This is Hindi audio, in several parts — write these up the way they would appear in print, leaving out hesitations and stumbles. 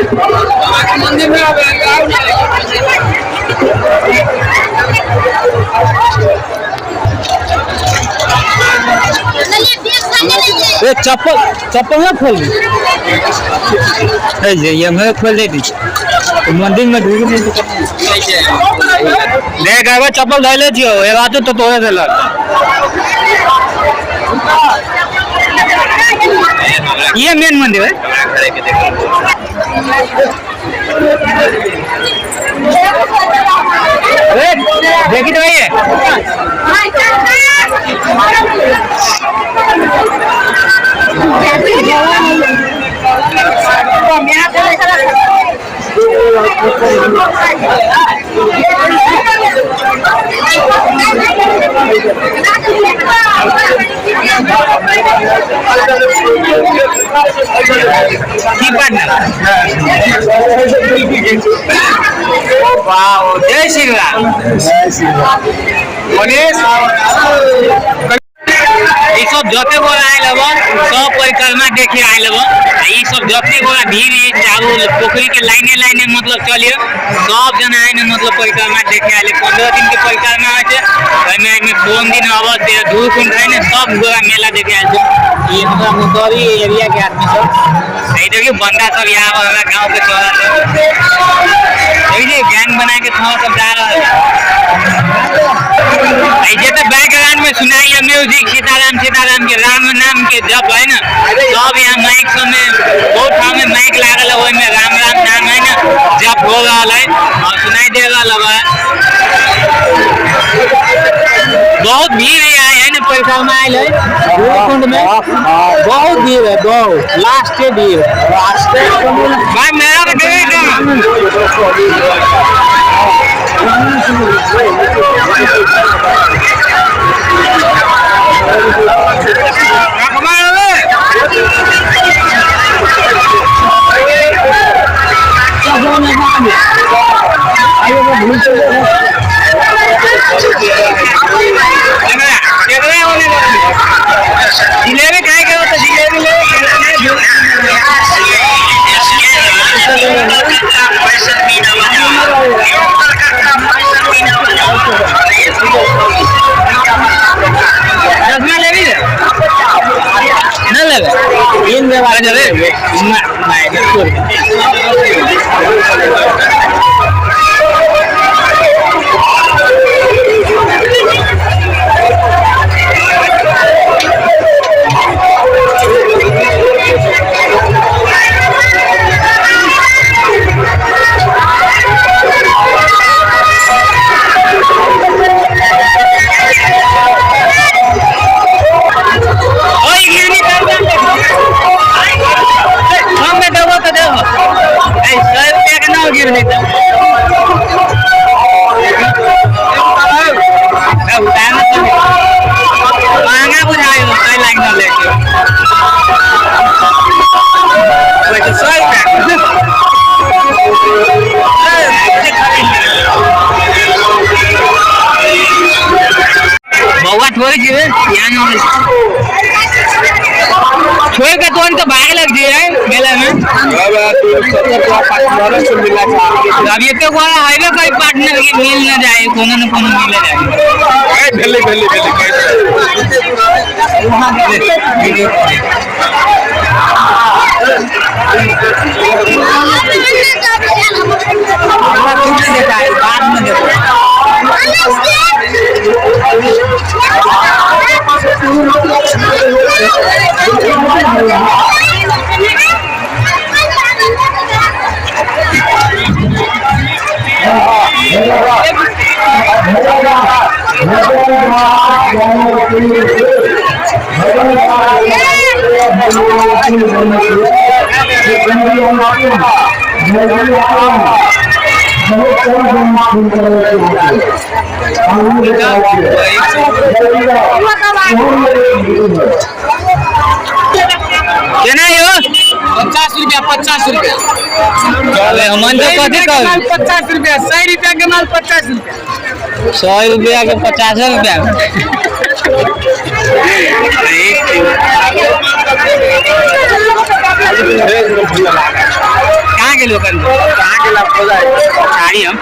मंदिर में ये चप्पल चप्पल ना खोल ये मैं खोल देती तो मंदिर में ढूंढ नहीं देख अगर चप्पल धो लेती हो ये बात तो तोड़े दे लग ये मेन मंदिर है देखी तो ये जय श्री राम सब जते गोला आयल सब परिक्रमा देखे आयल सब जते गोला भीड़ चारू पोखरी के लाइने लाइने मतलब चलिए सब जना आए मतलब परिक्रमा देखे आयल 15 दिन के परिक्रमा है 4 दिन अवश्य दूर कुंड है सब गोला मेला देखे आयल ये मतलब मुसौरी एरिया के आदमी सब देखिए बंदा सब यहाँ हमारा गाँव के छोरा देखिए गैंग बना के थोड़ा सब जा रहा है तो बैकग्राउंड में सुनाई है म्यूजिक सीताराम सीताराम के राम नाम के जप है ना सब यहाँ माइक सब में बहुत ठाव में माइक लागल है में राम राम नाम है ना जप हो रहा है और सुनाई दे रहा है बहुत भीड़ है ना परिक्रमा आयल है कुंड में बहुत भीड़ है बहुत लास्ट भीड़ भाई मेरा जिलेबी खाए के तो जिलेबी ले रसमा ले ली ना लगे इन व्यवहार जरे गिर नहीं था महंगा बुझाए लाइन में लेके 100 बउआ थोड़ी गिरे छोड़ के तो उनको भाग लग जाए मेला में अब ये तो कोई हाईवे कोई पार्टनर की मिल न जाए कोनो न कोनो मिल जाए भेली भेली भेली बाद में देखो ₹50 हम 50 रुपया 100 रुपया के माल 50 रुपया 100 रुपया के 50 रुपया कहाँ के लोग कहाँ के लाभ खोजा साड़ी हम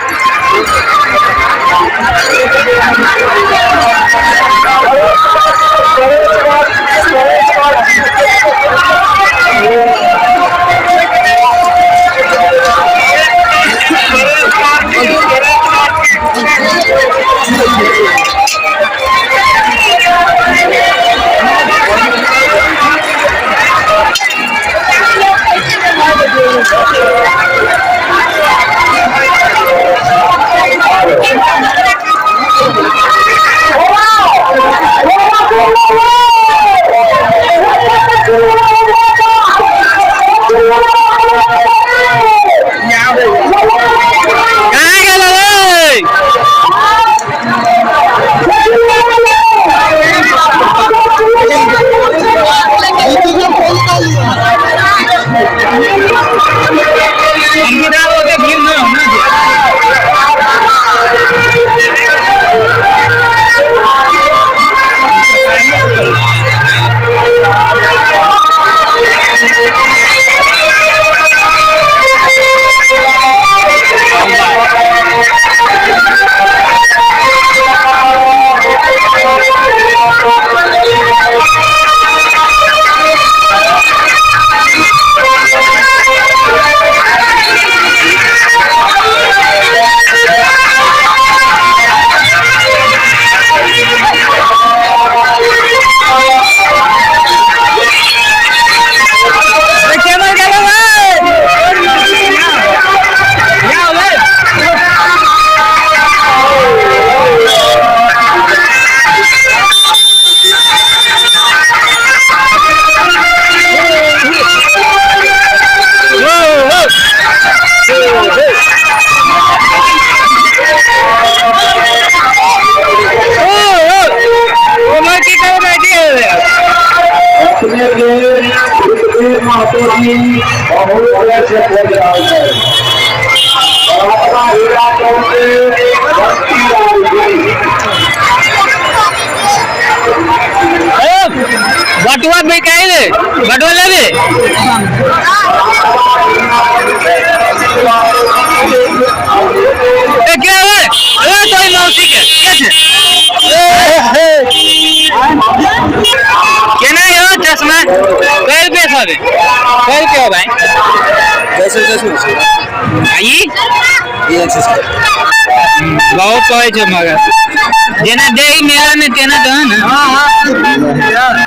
बटुआ में कहे बटुआ लेबे क्या है तो मौसी के केना यो चश्मा कई रुपए सब कई रुपए हो भाई 10 आई ये बहुत कहे छ मगर जेना दे मेला में तेना दो ना हां हां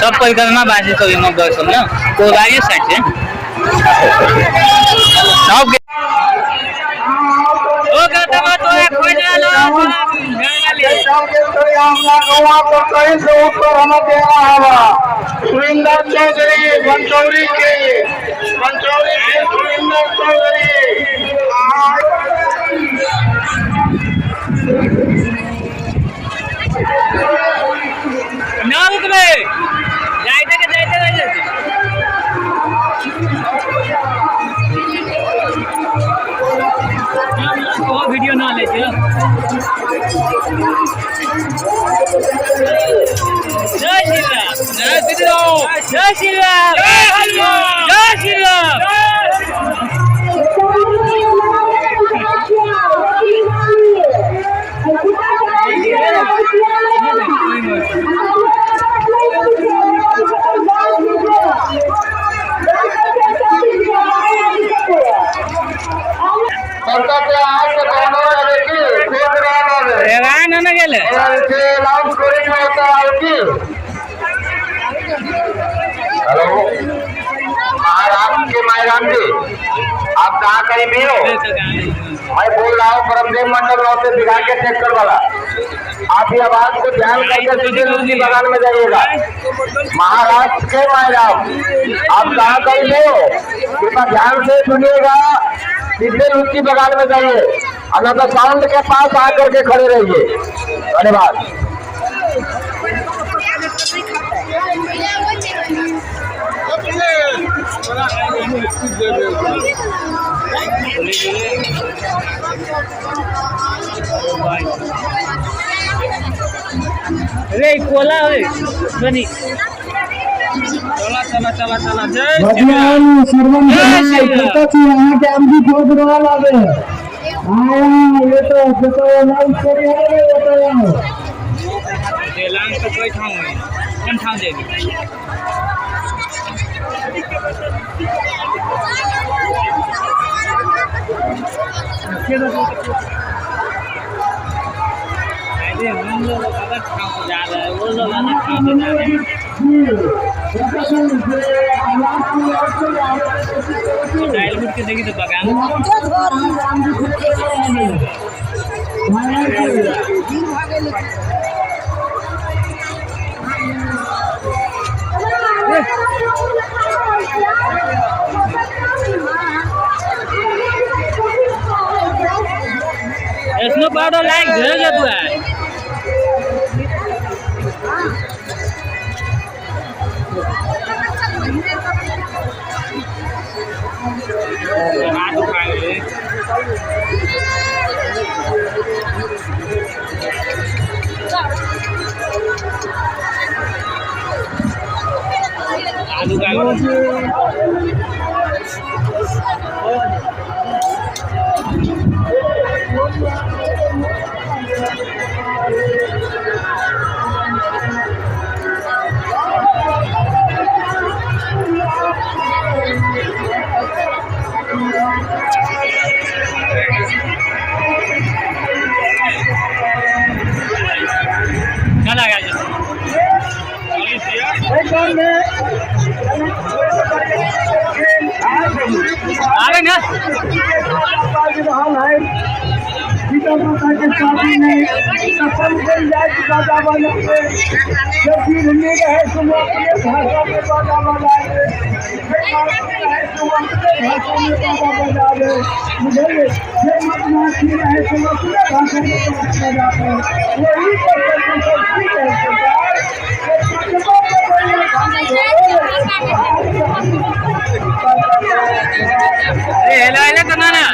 सब परिक्रमा बाजे सब यम गर्छन् न को लागि साइड से सब ओ गतमा तो एक खोजलो सुरेंद्र चौधरी मंचौरी के सुरेंद्र चौधरी ना रुकबे जाइते के जाइते रह जाते वो वीडियो ना ले जय श्री राम जय श्री राम जय श्री राम जय श्री राम हेलो आपके मायराम जी आप कहाँ कहीं भी हो मैं बोल रहा हूँ परमदेव मंडल नौ से बिहार के ट्रैक्टर वाला आप ये आवाज को ध्यान करके सीधे लूसी बगान में जाइएगा महाराष्ट्र के मायराम आप कहाँ कहीं भी हो कृपया ध्यान से सुनिएगा सीधे लूसी बगान में जाइए अनदर साउंड के पास आकर के खड़े रहिए धन्यवाद भाई अरे कोला रे बनी चला चला चला चला जय भगवान सर्वम कतची यहाँ के आमदी बहुत रोल आवे आया ये तो नाम करी है ये तो देलांग तो कोई ठाव है कौन ठाव देगी अरे हम लोग अलग ठाव पे जा रहे हैं वो लोग अलग ठाव पे जा रहे हैं डायल बुट के देखी तो बगान स्नो पाउडर लाइक धेरै जा तू है हाथ उठा ले आलू का चला गया आ गए ना सीता माता के शादी में कसम से जाए दादा वाले जब भी हिंदी का है तुम अपने भाषा में दादा बनाए तुम अपने भाषा में दादा बजावे मुझे ये मत मानती है तुम अपने भाषा में बजाते वही हेला हेला करना ना